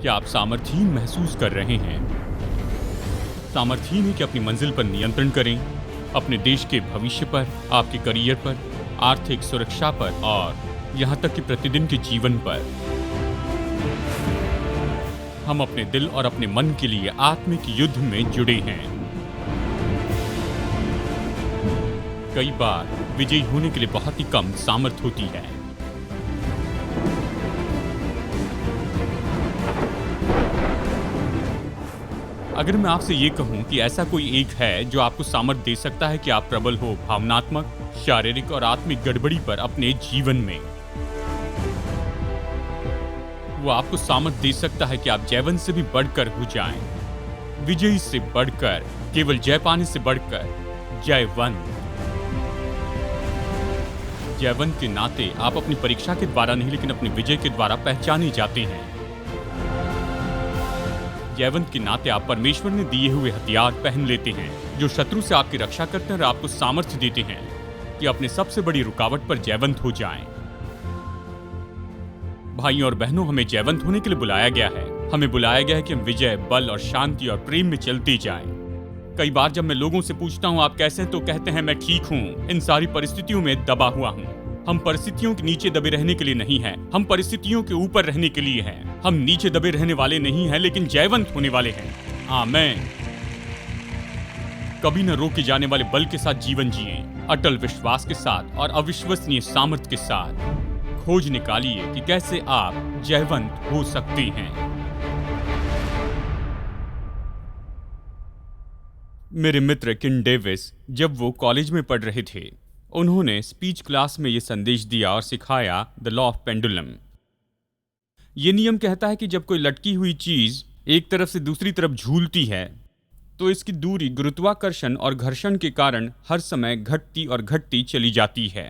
क्या आप सामर्थ्यहीन महसूस कर रहे हैं? सामर्थ्यहीन है कि अपनी मंजिल पर नियंत्रण करें, अपने देश के भविष्य पर, आपके करियर पर, आर्थिक सुरक्षा पर और यहाँ तक कि प्रतिदिन के जीवन पर। हम अपने दिल और अपने मन के लिए आत्मिक युद्ध में जुड़े हैं। कई बार विजयी होने के लिए बहुत ही कम सामर्थ्य होती है। अगर मैं आपसे ये कहूं कि ऐसा कोई एक है जो आपको सामर्थ्य दे सकता है कि आप प्रबल हो भावनात्मक, शारीरिक और आत्मिक गड़बड़ी पर अपने जीवन में, वो आपको सामर्थ्य दे सकता है कि आप जयवंत से भी बढ़कर हो जाएं, विजयी से बढ़कर, केवल जय पाने से बढ़कर जयवंत। जयवंत के नाते आप अपनी परीक्षा के द्वारा नहीं लेकिन अपने विजय के द्वारा पहचाने जाते हैं। जयवंत के नाते आप परमेश्वर ने दिए हुए हथियार पहन लेते हैं जो शत्रु से आपकी रक्षा करते हैं और आपको सामर्थ्य देते हैं कि अपने सबसे बड़ी रुकावट पर जयवंत हो जाएं। भाइयों और बहनों, हमें जयवंत होने के लिए बुलाया गया है। हमें बुलाया गया है कि हम विजय, बल और शांति और प्रेम में चलते जाएं। कई बार जब मैं लोगों से पूछता हूं आप कैसे हैं, तो कहते हैं मैं ठीक हूं, इन सारी परिस्थितियों में दबा हुआ हूं। हम परिस्थितियों के नीचे दबे रहने के लिए नहीं हैं, हम परिस्थितियों के ऊपर रहने के लिए हैं। हम नीचे दबे रहने वाले नहीं हैं लेकिन जयवंत होने वाले हैं। आमीन। कभी न रोके जाने वाले बल के साथ जीवन जिए, अटल विश्वास के साथ और अविश्वसनीय सामर्थ्य के साथ। खोज निकालिए कि कैसे आप जयवंत हो सकते हैं। मेरे मित्र किन डेविस जब वो कॉलेज में पढ़ रहे थे, उन्होंने स्पीच क्लास में ये संदेश दिया और सिखाया द लॉ ऑफ पेंडुलम। ये नियम कहता है कि जब कोई लटकी हुई चीज एक तरफ से दूसरी तरफ झूलती है तो इसकी दूरी गुरुत्वाकर्षण और घर्षण के कारण हर समय घटती और घटती चली जाती है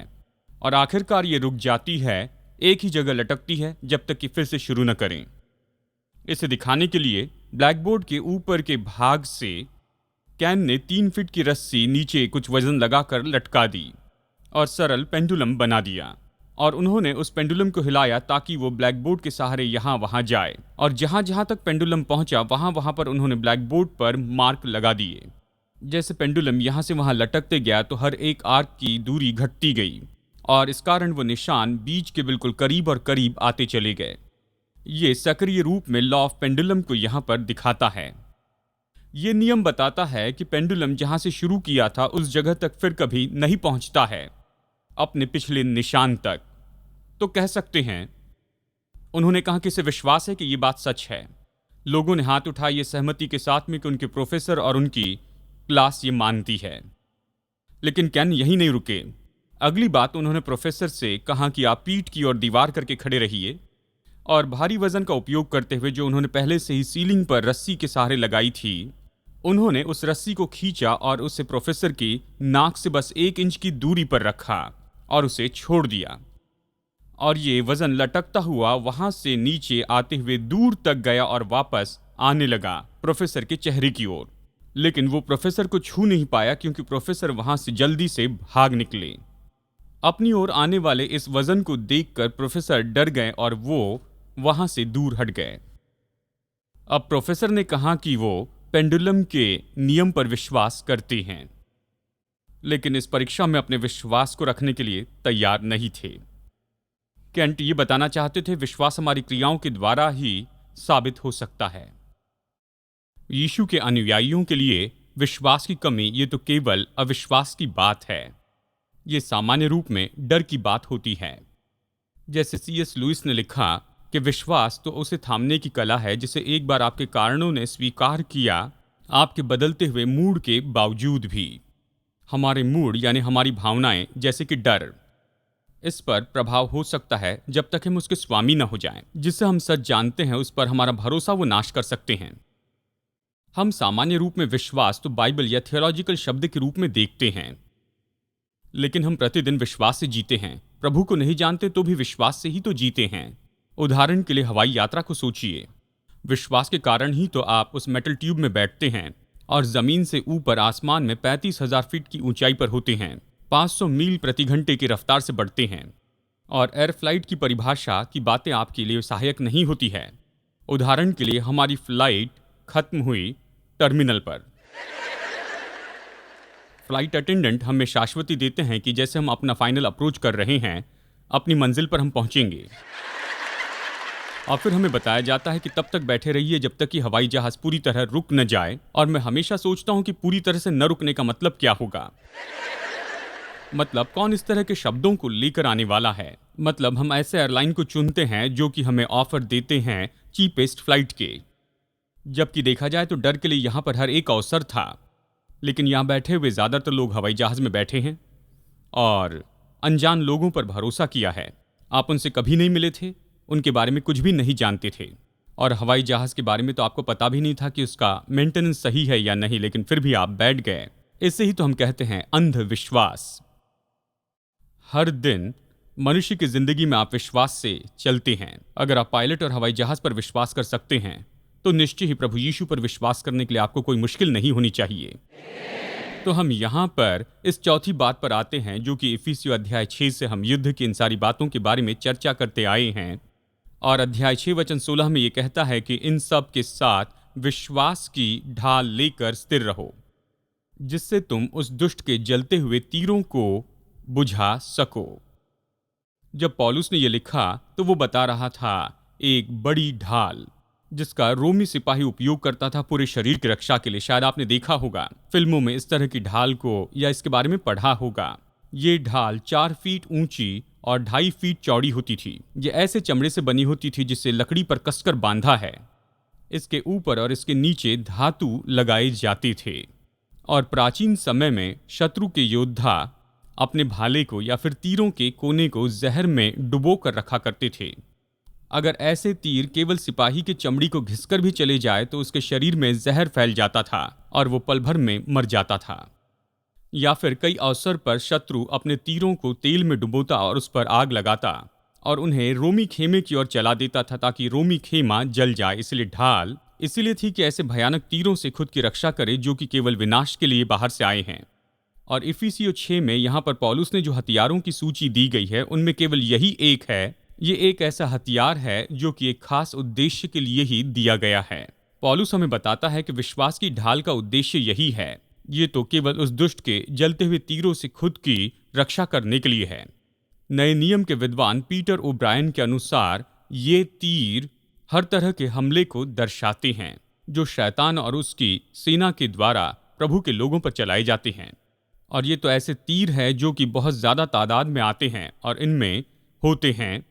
और आखिरकार ये रुक जाती है, एक ही जगह लटकती है जब तक कि फिर से शुरू न करें। इसे दिखाने के लिए ब्लैक बोर्ड के ऊपर के भाग से कैन ने 3 फीट की रस्सी नीचे कुछ वजन लगाकर लटका दी और सरल पेंडुलम बना दिया और उन्होंने उस पेंडुलम को हिलाया ताकि वो ब्लैक बोर्ड के सहारे यहाँ वहाँ जाए और जहाँ जहाँ तक पेंडुलम पहुँचा वहाँ वहाँ पर उन्होंने ब्लैक बोर्ड पर मार्क लगा दिए। जैसे पेंडुलम यहाँ से वहाँ लटकते गया तो हर एक आर्क की दूरी घटती गई और इस कारण वो निशान बीच के बिल्कुल करीब और करीब आते चले गए। ये सक्रिय रूप में लॉ ऑफ पेंडुलम को यहाँ पर दिखाता है। ये नियम बताता है कि पेंडुलम जहाँ से शुरू किया था उस जगह तक फिर कभी नहीं पहुँचता है, अपने पिछले निशान तक। तो कह सकते हैं, उन्होंने कहा कि इसे विश्वास है कि ये बात सच है। लोगों ने हाथ उठाए ये सहमति के साथ में कि उनके प्रोफेसर और उनकी क्लास ये मानती है। लेकिन कैन यहीं नहीं रुके। अगली बात उन्होंने प्रोफेसर से कहा कि आप पीठ की ओर दीवार करके खड़े रहिए और भारी वजन का उपयोग करते हुए जो उन्होंने पहले से ही सीलिंग पर रस्सी के सहारे लगाई थी, उन्होंने उस रस्सी को खींचा और उसे प्रोफेसर की नाक से बस 1 इंच की दूरी पर रखा और उसे छोड़ दिया और ये वजन लटकता हुआ वहां से नीचे आते हुए दूर तक गया और वापस आने लगा प्रोफेसर के चेहरे की ओर। लेकिन वो प्रोफेसर को छू नहीं पाया क्योंकि प्रोफेसर वहां से जल्दी से भाग निकले। अपनी ओर आने वाले इस वजन को देखकर प्रोफेसर डर गए और वो वहां से दूर हट गए। अब प्रोफेसर ने कहा कि वो पेंडुलम के नियम पर विश्वास करते हैं, लेकिन इस परीक्षा में अपने विश्वास को रखने के लिए तैयार नहीं थे। केंट ये बताना चाहते थे, विश्वास हमारी क्रियाओं के द्वारा ही साबित हो सकता है। यीशु के अनुयायियों के लिए विश्वास की कमी ये तो केवल अविश्वास की बात है। ये सामान्य रूप में डर की बात होती है। जैसे C.S. लुइस ने लिखा कि विश्वास तो उसे थामने की कला है जिसे एक बार आपके कारणों ने स्वीकार किया, आपके बदलते हुए मूड के बावजूद भी। हमारे मूड यानी हमारी भावनाएं जैसे कि डर, इस पर प्रभाव हो सकता है जब तक हम उसके स्वामी न हो जाएं। जिससे हम सच जानते हैं उस पर हमारा भरोसा वो नाश कर सकते हैं। हम सामान्य रूप में विश्वास तो बाइबल या थियोलॉजिकल शब्द के रूप में देखते हैं, लेकिन हम प्रतिदिन विश्वास से जीते हैं। प्रभु को नहीं जानते तो भी विश्वास से ही तो जीते हैं। उदाहरण के लिए हवाई यात्रा को सोचिए। विश्वास के कारण ही तो आप उस मेटल ट्यूब में बैठते हैं और जमीन से ऊपर आसमान में 35,000 फीट की ऊंचाई पर होते हैं, 500 मील प्रति घंटे की रफ्तार से बढ़ते हैं। और एयर फ्लाइट की परिभाषा की बातें आपके लिए सहायक नहीं होती है। उदाहरण के लिए हमारी फ्लाइट खत्म हुई टर्मिनल पर। फ्लाइट अटेंडेंट हमें शाश्वती देते हैं कि जैसे हम अपना फाइनल अप्रोच कर रहे हैं, अपनी मंजिल पर हम पहुंचेंगे। और फिर हमें बताया जाता है कि तब तक बैठे रहिए जब तक कि हवाई जहाज पूरी तरह रुक न जाए। और मैं हमेशा सोचता हूं कि पूरी तरह से न रुकने का मतलब क्या होगा। मतलब कौन इस तरह के शब्दों को लेकर आने वाला है। मतलब हम ऐसे एयरलाइन को चुनते हैं जो कि हमें ऑफर देते हैं चीपेस्ट फ्लाइट के, जबकि देखा जाए तो डर के लिए यहाँ पर हर एक अवसर था। लेकिन यहाँ बैठे हुए ज्यादातर लोग हवाई जहाज में बैठे हैं और अनजान लोगों पर भरोसा किया है। आप उनसे कभी नहीं मिले थे, उनके बारे में कुछ भी नहीं जानते थे, और हवाई जहाज के बारे में तो आपको पता भी नहीं था कि उसका मेंटेनेंस सही है या नहीं, लेकिन फिर भी आप बैठ गए। इससे ही तो हम कहते हैं अंधविश्वास। हर दिन मनुष्य की जिंदगी में आप विश्वास से चलते हैं। अगर आप पायलट और हवाई जहाज पर विश्वास कर सकते हैं तो निश्चय ही प्रभु यीशु पर विश्वास करने के लिए आपको कोई मुश्किल नहीं होनी चाहिए। तो हम यहाँ पर इस चौथी बात पर आते हैं जो कि इफिसियों अध्याय 6 से हम युद्ध की इन सारी बातों के बारे में चर्चा करते आए हैं। और अध्याय 6 वचन 16 में ये कहता है कि इन सब के साथ विश्वास की ढाल लेकर स्थिर रहो, जिससे तुम उस दुष्ट के जलते हुए तीरों को बुझा सको। जब पौलुस ने यह लिखा तो वो बता रहा था एक बड़ी ढाल जिसका रोमी सिपाही उपयोग करता था पूरे शरीर की रक्षा के लिए। शायद आपने देखा होगा फिल्मों में इस तरह की ढाल को, या इसके बारे में पढ़ा होगा। ये ढाल 4 फीट ऊंची और 2.5 फीट चौड़ी होती थी। ये ऐसे चमड़े से बनी होती थी जिसे लकड़ी पर कसकर बांधा है। इसके ऊपर और इसके नीचे धातु लगाए जाते थे। और प्राचीन समय में शत्रु के योद्धा अपने भाले को या फिर तीरों के कोने को जहर में डुबो कर रखा करते थे। अगर ऐसे तीर केवल सिपाही के चमड़ी को घिसकर भी चले जाए तो उसके शरीर में जहर फैल जाता था और वो पल भर में मर जाता था। या फिर कई अवसर पर शत्रु अपने तीरों को तेल में डुबोता और उस पर आग लगाता और उन्हें रोमी खेमे की ओर चला देता था ताकि रोमी खेमा जल जाए। इसलिए ढाल इसलिए थी कि ऐसे भयानक तीरों से खुद की रक्षा करे जो कि केवल विनाश के लिए बाहर से आए हैं। और इफिसियों 6 में यहाँ पर पौलुस ने जो हथियारों की सूची दी गई है उनमें केवल यही एक है। ये एक ऐसा हथियार है जो कि एक खास उद्देश्य के लिए ही दिया गया है। पौलुस हमें बताता है कि विश्वास की ढाल का उद्देश्य यही है। ये तो केवल उस दुष्ट के जलते हुए तीरों से खुद की रक्षा करने के लिए है। नए नियम के विद्वान पीटर ओब्रायन के अनुसार ये तीर हर तरह के हमले को दर्शाते हैं जो शैतान और उसकी सेना के द्वारा प्रभु के लोगों पर चलाए जाते हैं। और ये तो ऐसे तीर है जो कि बहुत ज्यादा तादाद में आते हैं और इनमें होते हैं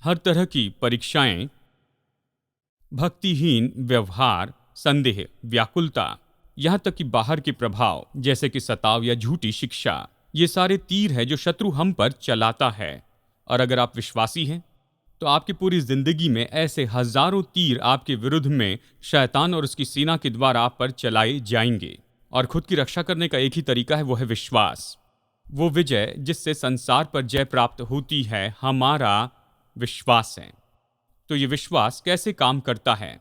हर तरह की परीक्षाएं, भक्तिहीन व्यवहार, संदेह, व्याकुलता, यहां तक कि बाहर के प्रभाव जैसे कि सताव या झूठी शिक्षा। ये सारे तीर है जो शत्रु हम पर चलाता है। और अगर आप विश्वासी हैं तो आपकी पूरी जिंदगी में ऐसे हजारों तीर आपके विरुद्ध में शैतान और उसकी सेना के द्वारा आप पर चलाए जाएंगे। और खुद की रक्षा करने का एक ही तरीका है, वो है विश्वास। वो विजय जिससे संसार पर जय प्राप्त होती है हमारा विश्वास है। तो ये विश्वास कैसे काम करता है,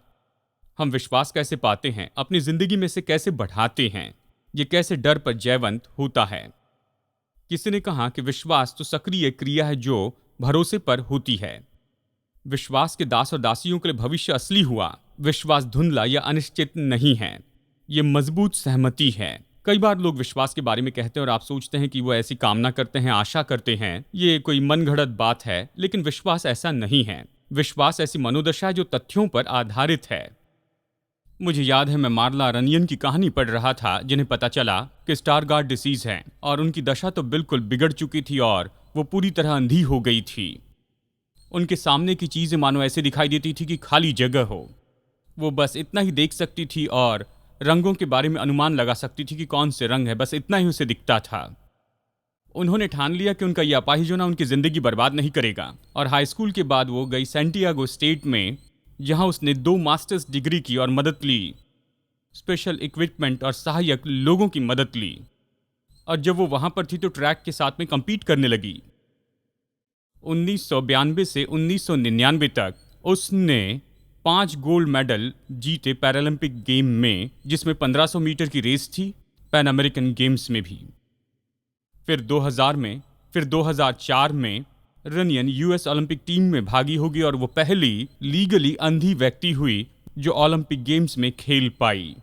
हम विश्वास कैसे पाते हैं, अपनी जिंदगी में से कैसे बढ़ाते हैं, ये कैसे डर पर जयवंत होता है। किसी ने कहा कि विश्वास तो सक्रिय क्रिया है जो भरोसे पर होती है। विश्वास के दास और दासियों के लिए भविष्य असली हुआ। विश्वास धुंधला या अनिश्चित नहीं है, ये मजबूत सहमति है। कई बार लोग विश्वास के बारे में कहते हैं और आप सोचते हैं कि वो ऐसी कामना करते हैं, आशा करते हैं, ये कोई मनगढ़ंत बात है। लेकिन विश्वास ऐसा नहीं है। विश्वास ऐसी मनोदशा है जो तथ्यों पर आधारित है। मुझे याद है मैं मार्ला रनियन की कहानी पढ़ रहा था जिन्हें पता चला कि स्टारगार्ड डिसीज है और उनकी दशा तो बिल्कुल बिगड़ चुकी थी और वो पूरी तरह अंधी हो गई थी। उनके सामने की चीजें मानो ऐसे दिखाई देती थी कि खाली जगह हो। वो बस इतना ही देख सकती थी और रंगों के बारे में अनुमान लगा सकती थी कि कौन से रंग है, बस इतना ही उसे दिखता था। उन्होंने ठान लिया कि उनका यह अपाहिज होना उनकी जिंदगी बर्बाद नहीं करेगा। और हाई स्कूल के बाद वो गई सैंटियागो स्टेट में, जहां उसने 2 मास्टर्स डिग्री की और मदद ली, स्पेशल इक्विपमेंट और सहायक लोगों की मदद ली। और जब वो वहां पर थी तो ट्रैक के साथ में compete करने लगी। 1992 से 1999 तक उसने 5 गोल्ड मेडल जीते पैरालंपिक गेम में, जिसमें 1500 मीटर की रेस थी, पैन अमेरिकन गेम्स में भी। फिर 2000 में, फिर 2004 में रनियन यूएस ओलंपिक टीम में भागी होगी और वो पहली लीगली अंधी व्यक्ति हुई जो ओलंपिक गेम्स में खेल पाई।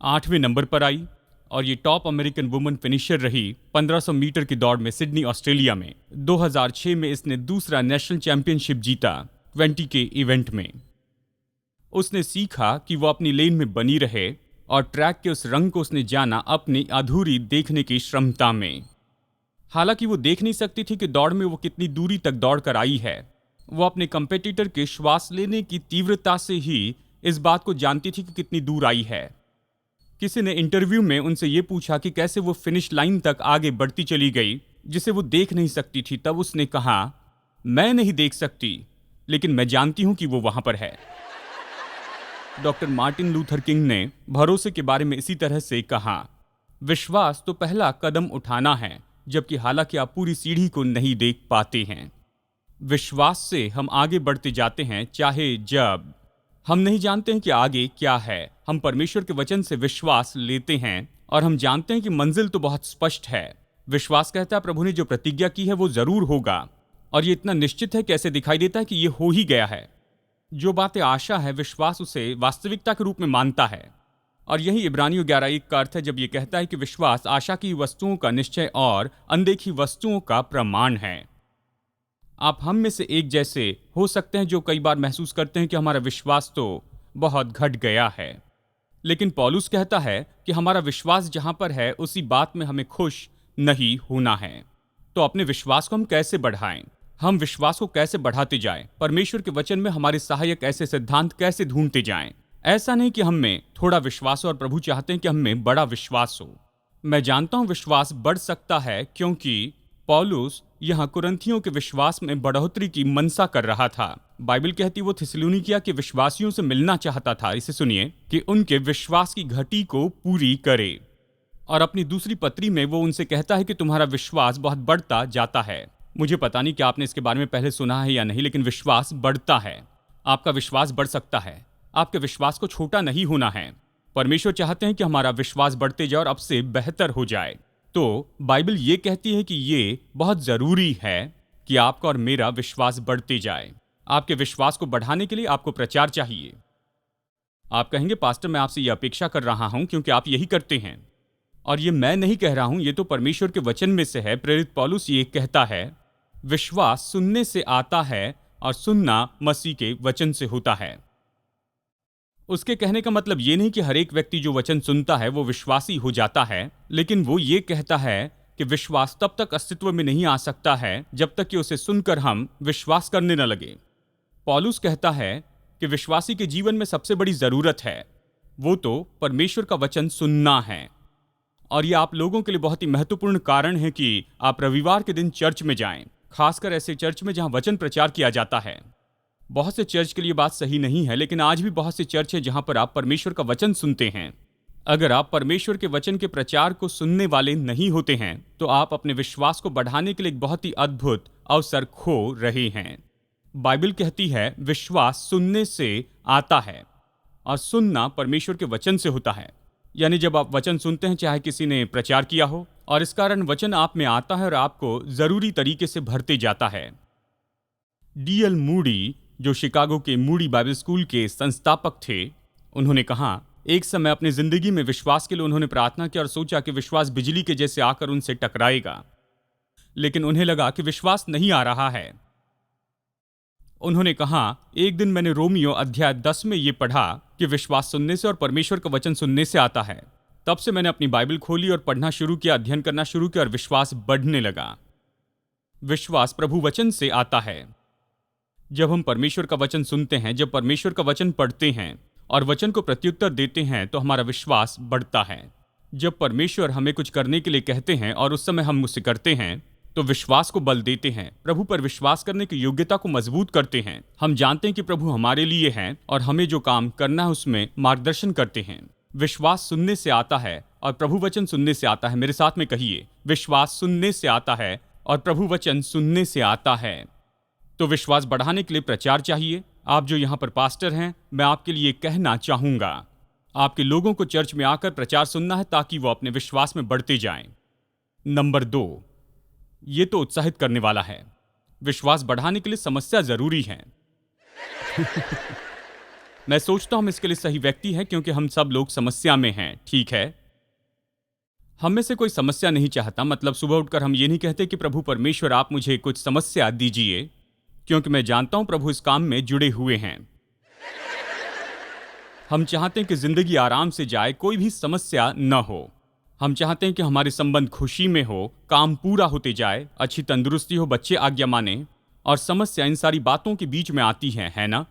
8वें नंबर पर आई और ये टॉप अमेरिकन वुमन फिनिशर रही 1500 मीटर की दौड़ में सिडनी ऑस्ट्रेलिया में। 2006 में इसने दूसरा नेशनल चैंपियनशिप जीता 20 के इवेंट में। उसने सीखा कि वो अपनी लेन में बनी रहे और ट्रैक के उस रंग को उसने जाना अपनी अधूरी देखने की क्षमता में। हालांकि वो देख नहीं सकती थी कि दौड़ में वो कितनी दूरी तक दौड़ कर आई है। वो अपने कंपेटिटर के श्वास लेने की तीव्रता से ही इस बात को जानती थी कि कितनी दूर आई है। किसी ने इंटरव्यू में उनसे ये पूछा कि कैसे वो फिनिश लाइन तक आगे बढ़ती चली गई जिसे वो देख नहीं सकती थी। तब उसने कहा, मैं नहीं देख सकती लेकिन मैं जानती हूं कि वो वहां पर है। डॉक्टर मार्टिन लूथर किंग ने भरोसे के बारे में इसी तरह से कहा, विश्वास तो पहला कदम उठाना है, जबकि हालांकि आप पूरी सीढ़ी को नहीं देख पाते हैं। विश्वास से हम आगे बढ़ते जाते हैं, चाहे जब हम नहीं जानते हैं कि आगे क्या है। हम परमेश्वर के वचन से विश्वास लेते हैं और हम जानते हैं कि मंजिल तो बहुत स्पष्ट है। विश्वास कहता है प्रभु ने जो प्रतिज्ञा की है वो जरूर होगा, और ये इतना निश्चित है कि ऐसे दिखाई देता है कि ये हो ही गया है। जो बातें आशा है, विश्वास उसे वास्तविकता के रूप में मानता है। और यही इब्रानियों 11:1 का अर्थ है जब ये कहता है कि विश्वास आशा की वस्तुओं का निश्चय और अनदेखी वस्तुओं का प्रमाण है। आप हम में से एक जैसे हो सकते हैं जो कई बार महसूस करते हैं कि हमारा विश्वास तो बहुत घट गया है, लेकिन पौलुस कहता है कि हमारा विश्वास जहां पर है उसी बात में हमें खुश नहीं होना है। तो अपने विश्वास को हम कैसे बढ़ाएं? हम विश्वास को कैसे बढ़ाते जाएं? परमेश्वर के वचन में हमारे सहायक ऐसे सिद्धांत कैसे ढूंढते जाएं? ऐसा नहीं कि हम में थोड़ा विश्वास हो और प्रभु चाहते हैं कि हम में बड़ा विश्वास हो। मैं जानता हूं विश्वास बढ़ सकता है, क्योंकि पौलुस यहां कुरिन्थियों के विश्वास में बढ़ोतरी की मनसा कर रहा था। बाइबल कहती वो थिस्सलुनीकिया के विश्वासियों से मिलना चाहता था, इसे सुनिए, कि उनके विश्वास की घटी को पूरी करे। और अपनी दूसरी पत्री में वो उनसे कहता है कि तुम्हारा विश्वास बहुत बढ़ता जाता है। मुझे पता नहीं कि आपने इसके बारे में पहले सुना है या नहीं, लेकिन विश्वास बढ़ता है। आपका विश्वास बढ़ सकता है। आपके विश्वास को छोटा नहीं होना है। परमेश्वर चाहते हैं कि हमारा विश्वास बढ़ते जाए और अब से बेहतर हो जाए। तो बाइबल ये कहती है कि ये बहुत जरूरी है कि आपका और मेरा विश्वास बढ़ते जाए। आपके विश्वास को बढ़ाने के लिए आपको प्रचार चाहिए। आप कहेंगे, पास्टर मैं आपसे ये अपेक्षा कर रहा हूं क्योंकि आप यही करते हैं। और ये मैं नहीं कह रहा हूं, ये तो परमेश्वर के वचन में से है। प्रेरित पौलुस ये कहता है, विश्वास सुनने से आता है और सुनना मसीह के वचन से होता है। उसके कहने का मतलब ये नहीं कि हर एक व्यक्ति जो वचन सुनता है वो विश्वासी हो जाता है, लेकिन वो ये कहता है कि विश्वास तब तक अस्तित्व में नहीं आ सकता है जब तक कि उसे सुनकर हम विश्वास करने न लगे। पौलुस कहता है कि विश्वासी के जीवन में सबसे बड़ी जरूरत है वो तो परमेश्वर का वचन सुनना है। और यह आप लोगों के लिए बहुत ही महत्वपूर्ण कारण है कि आप रविवार के दिन चर्च में जाएं, खासकर ऐसे चर्च में जहां वचन प्रचार किया जाता है। बहुत से चर्च के लिए बात सही नहीं है, लेकिन आज भी बहुत से चर्च है जहां पर आप परमेश्वर का वचन सुनते हैं। अगर आप परमेश्वर के वचन के प्रचार को सुनने वाले नहीं होते हैं तो आप अपने विश्वास को बढ़ाने के लिए एक बहुत ही अद्भुत अवसर खो रहे हैं। बाइबल कहती है विश्वास सुनने से आता है और सुनना परमेश्वर के वचन से होता है। यानी जब आप वचन सुनते हैं, चाहे किसी ने प्रचार किया हो, और इस कारण वचन आप में आता है और आपको जरूरी तरीके से भरते जाता है। D.L. मूडी, जो शिकागो के मूडी बाइबल स्कूल के संस्थापक थे, उन्होंने कहा, एक समय अपनी जिंदगी में विश्वास के लिए उन्होंने प्रार्थना की और सोचा कि विश्वास बिजली के जैसे आकर उनसे टकराएगा, लेकिन उन्हें लगा कि विश्वास नहीं आ रहा है। उन्होंने कहा, एक दिन मैंने रोमियो अध्याय 10 में यह पढ़ा कि विश्वास सुनने से और परमेश्वर का वचन सुनने से आता है। तब से मैंने अपनी बाइबल खोली और पढ़ना शुरू किया, अध्ययन करना शुरू किया और विश्वास बढ़ने लगा। विश्वास प्रभु वचन से आता है। जब हम परमेश्वर का वचन सुनते हैं, जब परमेश्वर का वचन पढ़ते हैं और वचन को प्रत्युत्तर देते हैं, तो हमारा विश्वास बढ़ता है। जब परमेश्वर हमें कुछ करने के लिए कहते हैं और उस समय हम उसे करते हैं, तो विश्वास को बल देते हैं, प्रभु पर विश्वास करने की योग्यता को मजबूत करते हैं। हम जानते हैं कि प्रभु हमारे लिए हैं और हमें जो काम करना है उसमें मार्गदर्शन करते हैं। विश्वास सुनने से आता है और प्रभु वचन सुनने से आता है। मेरे साथ में कहिए, विश्वास सुनने से आता है और प्रभु वचन सुनने से आता है। तो विश्वास बढ़ाने के लिए प्रचार चाहिए। आप जो यहाँ पर पास्टर हैं, मैं आपके लिए कहना चाहूंगा, आपके लोगों को चर्च में आकर प्रचार सुनना है ताकि वो अपने विश्वास में बढ़ते जाएं। नंबर 2, ये तो उत्साहित करने वाला है। विश्वास बढ़ाने के लिए समस्या जरूरी है। मैं सोचता हूं हम इसके लिए सही व्यक्ति हैं क्योंकि हम सब लोग समस्या में हैं, ठीक है? हम में से कोई समस्या नहीं चाहता। मतलब सुबह उठकर हम ये नहीं कहते कि प्रभु परमेश्वर आप मुझे कुछ समस्या दीजिए, क्योंकि मैं जानता हूं प्रभु इस काम में जुड़े हुए हैं। हम चाहते हैं कि जिंदगी आराम से जाए, कोई भी समस्या न हो। हम चाहते हैं कि हमारे संबंध खुशी में हो, काम पूरा होते जाए, अच्छी तंदुरुस्ती हो, बच्चे आज्ञा माने। और समस्या इन सारी बातों के बीच में आती है ना?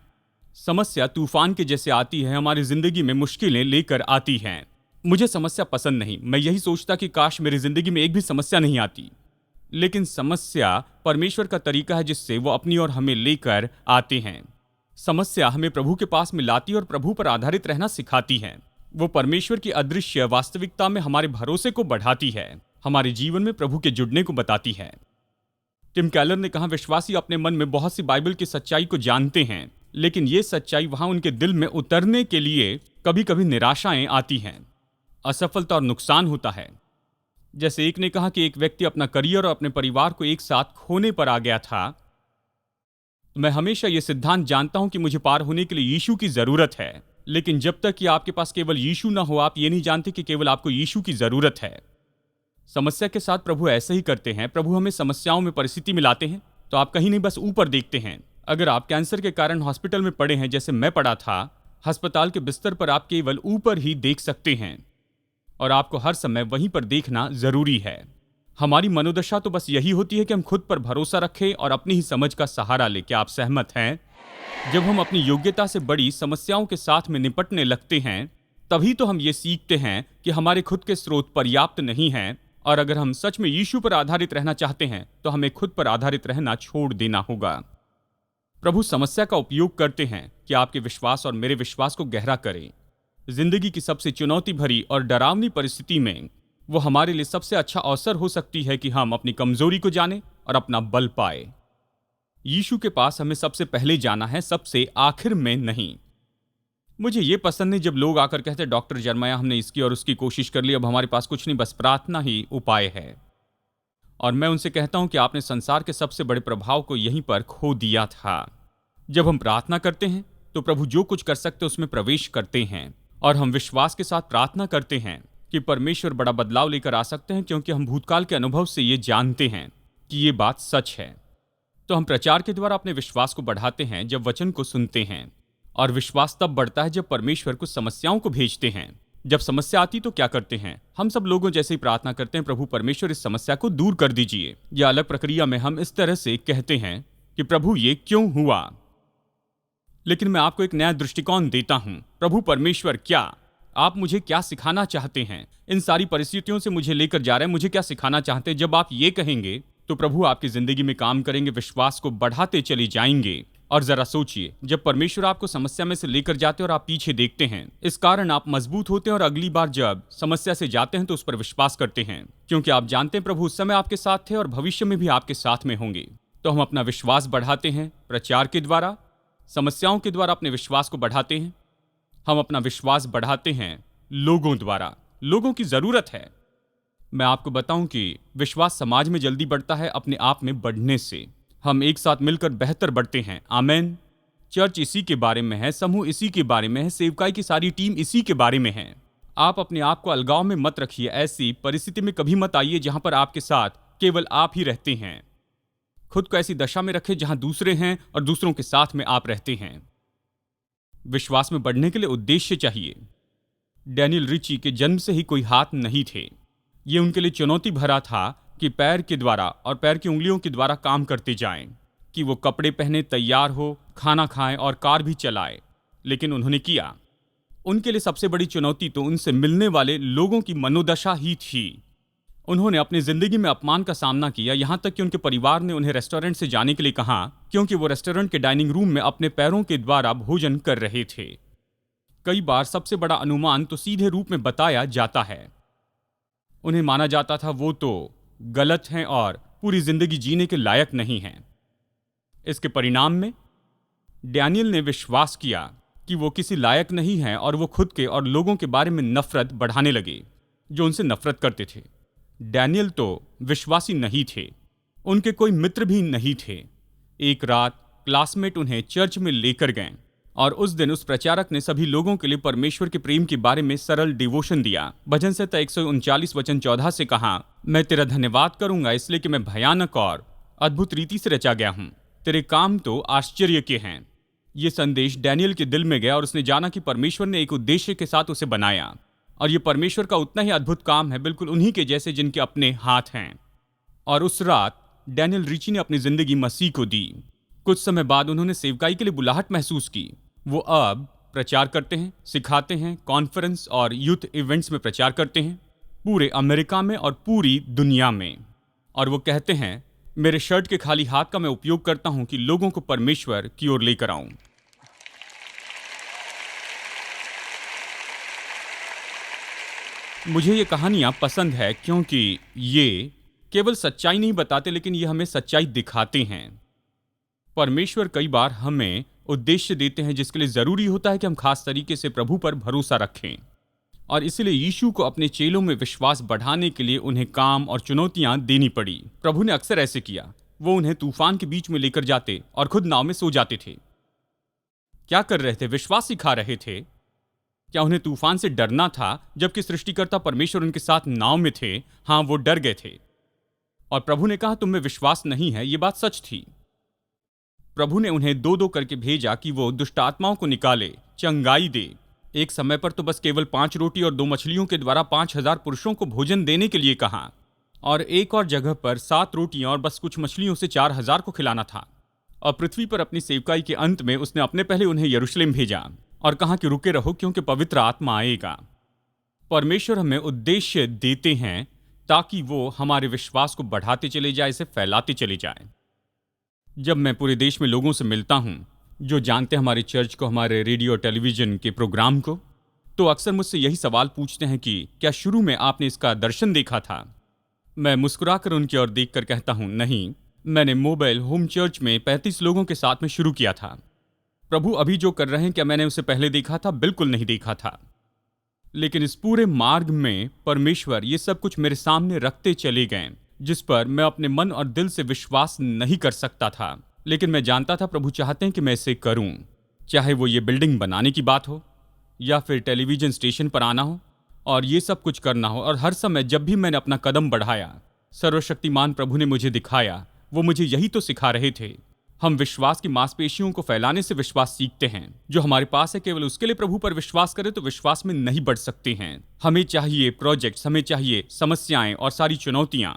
समस्या तूफान के जैसे आती है, हमारी जिंदगी में मुश्किलें लेकर आती हैं। मुझे समस्या पसंद नहीं। मैं यही सोचता कि काश मेरी जिंदगी में एक भी समस्या नहीं आती। लेकिन समस्या परमेश्वर का तरीका है जिससे वो अपनी ओर हमें लेकर आते हैं। समस्या हमें प्रभु के पास में लाती और प्रभु पर आधारित रहना सिखाती है। वो परमेश्वर की अदृश्य वास्तविकता में हमारे भरोसे को बढ़ाती है, हमारे जीवन में प्रभु के जुड़ने को बताती है। टिम केलर ने कहा, विश्वासी अपने मन में बहुत सी बाइबल की सच्चाई को जानते हैं, लेकिन ये सच्चाई वहां उनके दिल में उतरने के लिए कभी कभी निराशाएं आती हैं, असफलता और नुकसान होता है। जैसे एक ने कहा कि एक व्यक्ति अपना करियर और अपने परिवार को एक साथ खोने पर आ गया था। मैं हमेशा यह सिद्धांत जानता हूं कि मुझे पार होने के लिए यीशु की जरूरत है, लेकिन जब तक कि आपके पास केवल यीशु ना हो, आप ये नहीं जानते कि केवल आपको यीशु की जरूरत है। समस्या के साथ प्रभु ऐसे ही करते हैं। प्रभु हमें समस्याओं में, परिस्थिति में लाते हैं तो आप कहीं नहीं बस ऊपर देखते हैं। अगर आप कैंसर के कारण हॉस्पिटल में पड़े हैं, जैसे मैं पड़ा था, अस्पताल के बिस्तर पर आप केवल ऊपर ही देख सकते हैं और आपको हर समय वहीं पर देखना जरूरी है। हमारी मनोदशा तो बस यही होती है कि हम खुद पर भरोसा रखें और अपनी ही समझ का सहारा लें। क्या आप सहमत हैं? जब हम अपनी योग्यता से बड़ी समस्याओं के साथ में निपटने लगते हैं, तभी तो हम ये सीखते हैं कि हमारे खुद के स्रोत पर्याप्त नहीं हैं, और अगर हम सच में यीशु पर आधारित रहना चाहते हैं तो हमें खुद पर आधारित रहना छोड़ देना होगा। प्रभु समस्या का उपयोग करते हैं कि आपके विश्वास और मेरे विश्वास को गहरा करें। जिंदगी की सबसे चुनौती भरी और डरावनी परिस्थिति में वो हमारे लिए सबसे अच्छा अवसर हो सकती है कि हम अपनी कमजोरी को जानें और अपना बल पाए। यीशु के पास हमें सबसे पहले जाना है, सबसे आखिर में नहीं। मुझे ये पसंद नहीं जब लोग आकर कहते, डॉक्टर जर्मया हमने इसकी और उसकी कोशिश कर ली, अब हमारे पास कुछ नहीं, बस प्रार्थना ही उपाय है। और मैं उनसे कहता हूं कि आपने संसार के सबसे बड़े प्रभाव को यहीं पर खो दिया था। जब हम प्रार्थना करते हैं तो प्रभु जो कुछ कर सकते उसमें प्रवेश करते हैं, और हम विश्वास के साथ प्रार्थना करते हैं कि परमेश्वर बड़ा बदलाव लेकर आ सकते हैं, क्योंकि हम भूतकाल के अनुभव से ये जानते हैं कि ये बात सच है। तो हम प्रचार के द्वारा अपने विश्वास को बढ़ाते हैं जब वचन को सुनते हैं, और विश्वास तब बढ़ता है जब परमेश्वर कुछ समस्याओं को भेजते हैं। जब समस्या आती तो क्या करते हैं? हम सब लोगों जैसे ही प्रार्थना करते हैं, प्रभु परमेश्वर इस समस्या को दूर कर दीजिए। या अलग प्रक्रिया में हम इस तरह से कहते हैं कि प्रभु ये क्यों हुआ? लेकिन मैं आपको एक नया दृष्टिकोण देता हूं। प्रभु परमेश्वर, क्या आप मुझे क्या सिखाना चाहते हैं? इन सारी परिस्थितियों से मुझे लेकर जा रहे हैं, मुझे क्या सिखाना चाहते हैं? जब आप ये कहेंगे तो प्रभु आपकी जिंदगी में काम करेंगे, विश्वास को बढ़ाते चले जाएंगे। और जरा सोचिए, जब परमेश्वर आपको समस्या में से लेकर जाते हैं और आप पीछे देखते हैं, इस कारण आप मजबूत होते हैं और अगली बार जब समस्या से जाते हैं तो उस पर विश्वास करते हैं, क्योंकि आप जानते हैं प्रभु उस समय आपके साथ थे और भविष्य में भी आपके साथ में होंगे। तो हम अपना विश्वास बढ़ाते हैं प्रचार के द्वारा, समस्याओं के द्वारा अपने विश्वास को बढ़ाते हैं। हम अपना विश्वास बढ़ाते हैं लोगों द्वारा। लोगों की जरूरत है। मैं आपको बताऊं कि विश्वास समाज में जल्दी बढ़ता है अपने आप में बढ़ने से। हम एक साथ मिलकर बेहतर बढ़ते हैं। आमेन। चर्च इसी के बारे में है, समूह इसी के बारे में है, सेवकाई की सारी टीम इसी के बारे में है। आप अपने आप को अलगाव में मत रखिए। ऐसी परिस्थिति में कभी मत आइए जहां पर आपके साथ केवल आप ही रहते हैं। खुद को ऐसी दशा में रखें जहां दूसरे हैं और दूसरों के साथ में आप रहते हैं। विश्वास में बढ़ने के लिए उद्देश्य चाहिए। डैनियल रिची के जन्म से ही कोई हाथ नहीं थे। ये उनके लिए चुनौती भरा था कि पैर के द्वारा और पैर की उंगलियों के द्वारा काम करते जाएं, कि वो कपड़े पहने, तैयार हो, खाना खाएं और कार भी चलाएं। लेकिन उन्होंने किया। उनके लिए सबसे बड़ी चुनौती तो उनसे मिलने वाले लोगों की मनोदशा ही थी। उन्होंने अपनी जिंदगी में अपमान का सामना किया, यहां तक कि उनके परिवार ने उन्हें रेस्टोरेंट से जाने के लिए कहा, क्योंकि वो रेस्टोरेंट के डाइनिंग रूम में अपने पैरों के द्वारा भोजन कर रहे थे। कई बार सबसे बड़ा अनुमान तो सीधे रूप में बताया जाता है। उन्हें माना जाता था वो तो गलत हैं और पूरी जिंदगी जीने के लायक नहीं हैं। इसके परिणाम में डैनियल ने विश्वास किया कि वो किसी लायक नहीं है, और वो खुद के और लोगों के बारे में नफरत बढ़ाने लगे जो उनसे नफरत करते थे। डैनियल तो विश्वासी नहीं थे, उनके कोई मित्र भी नहीं थे। एक रात क्लासमेट उन्हें चर्च में लेकर गए और उस दिन उस प्रचारक ने सभी लोगों के लिए परमेश्वर के प्रेम के बारे में सरल डिवोशन दिया। भजन संहिता 139 वचन 14 से कहा, मैं तेरा धन्यवाद करूंगा इसलिए कि मैं भयानक और अद्भुत रीति से रचा गया हूं। तेरे काम तो आश्चर्य के हैं। ये संदेश डैनियल के दिल में गया और उसने जाना कि परमेश्वर ने एक उद्देश्य के साथ उसे बनाया और ये परमेश्वर का उतना ही अद्भुत काम है, बिल्कुल उन्हीं के जैसे जिनके अपने हाथ हैं। और उस रात डैनियल रिची ने अपनी जिंदगी मसीह को दी। कुछ समय बाद उन्होंने सेवकाई के लिए बुलाहट महसूस की। वो अब प्रचार करते हैं, सिखाते हैं, कॉन्फ्रेंस और यूथ इवेंट्स में प्रचार करते हैं, पूरे अमेरिका में और पूरी दुनिया में। और वो कहते हैं, मेरे शर्ट के खाली हाथ का मैं उपयोग करता हूं कि लोगों को परमेश्वर की ओर लेकर आऊं। मुझे ये कहानियां पसंद है क्योंकि ये केवल सच्चाई नहीं बताते, लेकिन ये हमें सच्चाई दिखाते हैं। परमेश्वर कई बार हमें उद्देश्य देते हैं जिसके लिए जरूरी होता है कि हम खास तरीके से प्रभु पर भरोसा रखें। और इसलिए यीशु को अपने चेलों में विश्वास बढ़ाने के लिए उन्हें काम और चुनौतियां देनी पड़ी। प्रभु ने अक्सर ऐसे किया। वो उन्हें तूफान के बीच में लेकर जाते और खुद नाव में सो जाते थे। क्या कर रहे थे? विश्वास सिखा रहे थे। क्या उन्हें तूफान से डरना था जबकि सृष्टिकर्ता परमेश्वर उनके साथ नाव में थे? हाँ, वो डर गए थे। और प्रभु ने कहा, तुम में विश्वास नहीं है। ये बात सच थी। प्रभु ने उन्हें दो दो करके भेजा कि वो दुष्ट आत्माओं को निकाले, चंगाई दे। एक समय पर तो बस केवल 5 रोटी और 2 मछलियों के द्वारा 5000 पुरुषों को भोजन देने के लिए कहा। और एक और जगह पर 7 रोटियां और बस कुछ मछलियों से 4000 को खिलाना था। और पृथ्वी पर अपनी सेवकाई के अंत में उसने अपने पहले उन्हें यरूशलेम भेजा और कहा कि रुके रहो क्योंकि पवित्र आत्मा आएगा। परमेश्वर हमें उद्देश्य देते हैं ताकि वो हमारे विश्वास को बढ़ाते चले जाए, इसे फैलाते चले जाए। जब मैं पूरे देश में लोगों से मिलता हूं जो जानते हैं हमारे चर्च को, हमारे रेडियो और टेलीविजन के प्रोग्राम को, तो अक्सर मुझसे यही सवाल पूछते हैं कि क्या शुरू में आपने इसका दर्शन देखा था? मैं मुस्कुराकर उनकी ओर देखकर कहता हूं, नहीं, मैंने मोबाइल होम चर्च में 35 लोगों के साथ में शुरू किया था। प्रभु अभी जो कर रहे हैं, क्या मैंने उसे पहले देखा था? बिल्कुल नहीं देखा था। लेकिन इस पूरे मार्ग में परमेश्वर ये सब कुछ मेरे सामने रखते चले गए जिस पर मैं अपने मन और दिल से विश्वास नहीं कर सकता था। लेकिन मैं जानता था प्रभु चाहते हैं कि मैं इसे करूं, चाहे वो ये बिल्डिंग बनाने की बात हो या फिर टेलीविजन स्टेशन पर आना हो और ये सब कुछ करना हो। और हर समय जब भी मैंने अपना कदम बढ़ाया, सर्वशक्तिमान प्रभु ने मुझे दिखाया, वो मुझे यही तो सिखा रहे थे। हम विश्वास की मांसपेशियों को फैलाने से विश्वास सीखते हैं। जो हमारे पास है केवल उसके लिए प्रभु पर विश्वास करें तो विश्वास में नहीं बढ़ सकते हैं। हमें चाहिए प्रोजेक्ट्स, हमें चाहिए समस्याएं और सारी चुनौतियां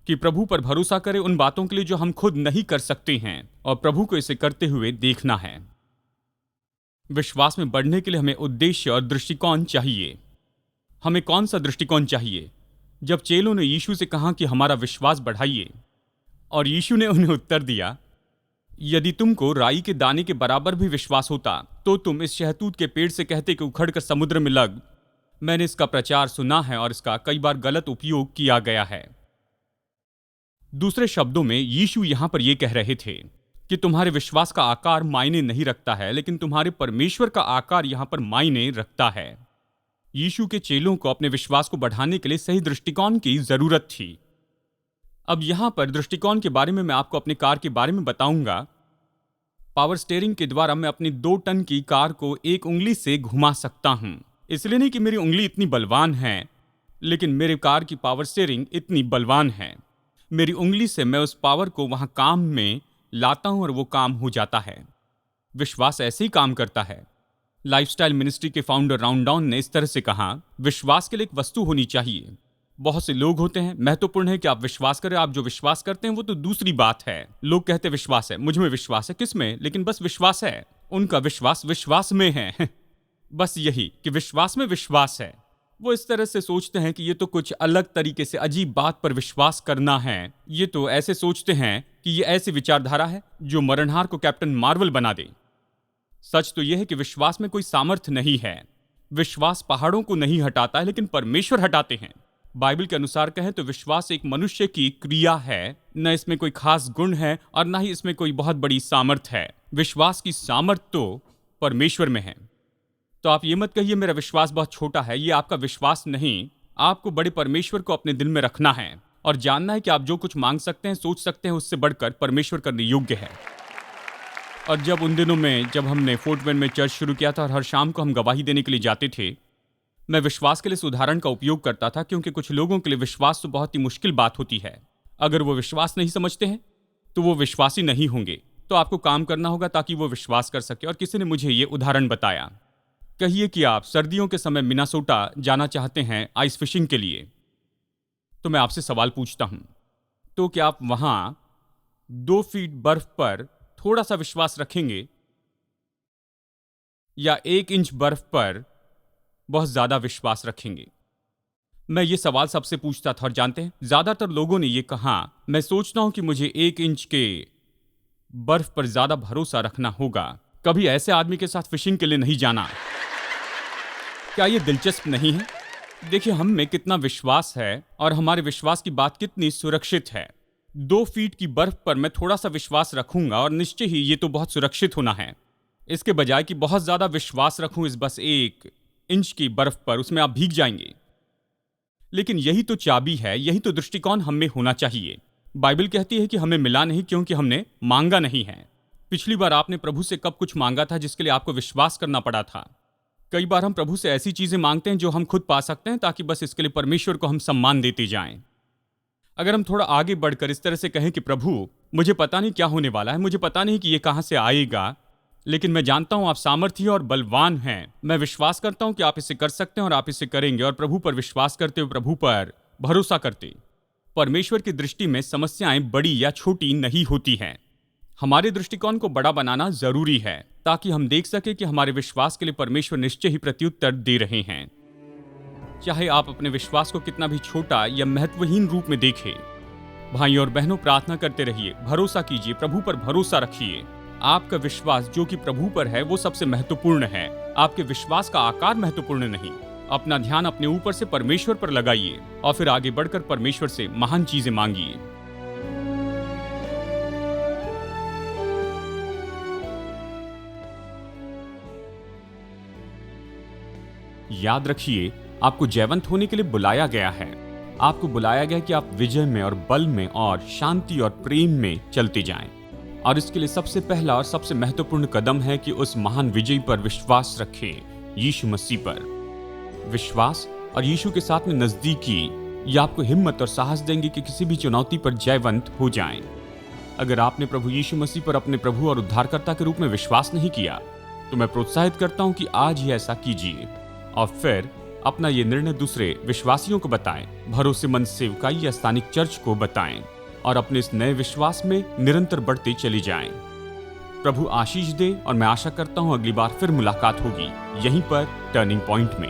कि प्रभु पर भरोसा करें उन बातों के लिए जो हम खुद नहीं कर सकते हैं और प्रभु को इसे करते हुए देखना है। विश्वास में बढ़ने के लिए हमें उद्देश्य और दृष्टिकोण चाहिए। हमें कौन सा दृष्टिकोण चाहिए? जब चेलों ने यीशु से कहा कि हमारा विश्वास बढ़ाइए, और यीशु ने उन्हें उत्तर दिया, यदि तुमको राई के दाने के बराबर भी विश्वास होता तो तुम इस शहतूत के पेड़ से कहते कि उखड़ कर समुद्र में लग। मैंने इसका प्रचार सुना है और इसका कई बार गलत उपयोग किया गया है। दूसरे शब्दों में यीशु यहां पर यह कह रहे थे कि तुम्हारे विश्वास का आकार मायने नहीं रखता है, लेकिन तुम्हारे परमेश्वर का आकार यहां पर मायने रखता है। यीशु के चेलों को अपने विश्वास को बढ़ाने के लिए सही दृष्टिकोण की जरूरत थी। अब यहां पर दृष्टिकोण के बारे में मैं आपको अपनी कार के बारे में बताऊंगा। पावर स्टीयरिंग के द्वारा मैं अपनी 2 टन की कार को एक उंगली से घुमा सकता हूं। इसलिए नहीं कि मेरी उंगली इतनी बलवान है, लेकिन मेरे कार की पावर स्टीयरिंग इतनी बलवान है। मेरी उंगली से मैं उस पावर को वहां काम में लाता हूं और वो काम हो जाता है। विश्वास ऐसे ही काम करता है। लाइफस्टाइल मिनिस्ट्री के फाउंडर राउंड डाउन ने इस तरह से कहा, विश्वास के लिए एक वस्तु होनी चाहिए। बहुत से लोग होते हैं, महत्वपूर्ण है कि आप विश्वास करें। आप जो विश्वास करते हैं वो तो दूसरी बात है। लोग कहते हैं विश्वास है, मुझ में विश्वास है, किस में? लेकिन बस विश्वास है। उनका विश्वास विश्वास में है। बस यही कि विश्वास में विश्वास है। वो इस तरह से सोचते हैं कि ये तो कुछ अलग तरीके से अजीब बात पर विश्वास करना है। ये तो ऐसे सोचते हैं कि ये ऐसी विचारधारा है जो मरणहार को कैप्टन मार्वल बना दे। सच तो यह है कि विश्वास में कोई सामर्थ्य नहीं है। विश्वास पहाड़ों को नहीं हटाता है, लेकिन परमेश्वर हटाते हैं। बाइबल के अनुसार कहें तो विश्वास एक मनुष्य की क्रिया है, न इसमें कोई खास गुण है और न ही इसमें कोई बहुत बड़ी सामर्थ्य है। विश्वास की सामर्थ्य तो परमेश्वर में है। तो आप ये मत कहिए मेरा विश्वास बहुत छोटा है। ये आपका विश्वास नहीं। आपको बड़े परमेश्वर को अपने दिल में रखना है और जानना है कि आप जो कुछ मांग सकते हैं, सोच सकते हैं, उससे बढ़कर परमेश्वर करने योग्य है। और जब उन दिनों में जब हमने फोर्ट वेन में चर्च शुरू किया था और हर शाम को हम गवाही देने के लिए जाते थे, मैं विश्वास के लिए इस उदाहरण का उपयोग करता था, क्योंकि कुछ लोगों के लिए विश्वास तो बहुत ही मुश्किल बात होती है। अगर वो विश्वास नहीं समझते हैं तो वो विश्वासी नहीं होंगे। तो आपको काम करना होगा ताकि वो विश्वास कर सके। और किसी ने मुझे ये उदाहरण बताया, कहिए कि आप सर्दियों के समय मिनेसोटा जाना चाहते हैं आइस फिशिंग के लिए, तो मैं आपसे सवाल पूछता हूं, तो क्या आप वहां 2 फीट बर्फ पर थोड़ा सा विश्वास रखेंगे या 1 इंच बर्फ पर बहुत ज्यादा विश्वास रखेंगे? मैं ये सवाल सबसे पूछता था और जानते हैं ज्यादातर लोगों ने ये कहा, मैं सोचता हूं कि मुझे 1 इंच के बर्फ पर ज्यादा भरोसा रखना होगा। कभी ऐसे आदमी के साथ फिशिंग के लिए नहीं जाना। क्या ये दिलचस्प नहीं है? देखिए, हम में कितना विश्वास है और हमारे विश्वास की बात कितनी सुरक्षित है। 2 फीट की बर्फ पर मैं थोड़ा सा विश्वास रखूंगा और निश्चय ही ये तो बहुत सुरक्षित होना है, इसके बजाय कि बहुत ज्यादा विश्वास रखूं इस बस 1 इंच की बर्फ पर, उसमें आप भीग जाएंगे। लेकिन यही तो चाबी है, यही तो दृष्टिकोण हम में होना चाहिए। बाइबल कहती है कि हमें मिला नहीं क्योंकि हमने मांगा नहीं है। पिछली बार आपने प्रभु से कब कुछ मांगा था जिसके लिए आपको विश्वास करना पड़ा था? कई बार हम प्रभु से ऐसी चीजें मांगते हैं जो हम खुद पा सकते हैं, ताकि बस इसके लिए परमेश्वर को हम सम्मान देते जाएं। अगर हम थोड़ा आगे बढ़कर इस तरह से कहें कि प्रभु, मुझे पता नहीं क्या होने वाला है, मुझे पता नहीं कि ये कहां से आएगा, लेकिन मैं जानता हूं आप सामर्थी और बलवान हैं। मैं विश्वास करता हूं कि आप इसे कर सकते हैं और आप इसे करेंगे। और प्रभु पर विश्वास करते हुए प्रभु पर भरोसा करते। परमेश्वर की दृष्टि में समस्याएं बड़ी या छोटी नहीं होती हैं। हमारे दृष्टिकोण को बड़ा बनाना जरूरी है, ताकि हम देख सके कि हमारे विश्वास के लिए परमेश्वर निश्चय ही प्रत्युत्तर दे रहे हैं। चाहे आप अपने विश्वास को कितना भी छोटा या महत्वहीन रूप में देखें, भाइयों और बहनों, प्रार्थना करते रहिए, भरोसा कीजिए, प्रभु पर भरोसा रखिए। आपका विश्वास जो कि प्रभु पर है वो सबसे महत्वपूर्ण है। आपके विश्वास का आकार महत्वपूर्ण नहीं। अपना ध्यान अपने ऊपर से परमेश्वर पर लगाइए और फिर आगे बढ़कर परमेश्वर से महान चीजें मांगिए। याद रखिए, आपको जयवंत होने के लिए बुलाया गया है। आपको बुलाया गया कि आप विजय में और बल में और शांति और प्रेम में चलते जाएं। और इसके लिए सबसे पहला और सबसे महत्वपूर्ण कदम है कि उस महान विजय पर विश्वास रखें, यीशु मसीह पर। विश्वास और यीशु के साथ में नजदीकी ये आपको हिम्मत और साहस देंगे कि किसी भी चुनौती पर जयवंत हो जाएं। अगर आपने प्रभु यीशु मसीह पर अपने प्रभु और उद्धारकर्ता के रूप में विश्वास नहीं किया, तो मैं प्रोत्साहित करता हूं कि आज ही ऐसा कीजिए और फिर अपना ये निर्णय दूसरे विश्वासियों को बताएं, भरोसेमंद सेवकाई या स्थानिक चर्च को बताएं और अपने इस नए विश्वास में निरंतर बढ़ते चले जाएं। प्रभु आशीष दे और मैं आशा करता हूं अगली बार फिर मुलाकात होगी यहीं पर टर्निंग पॉइंट में।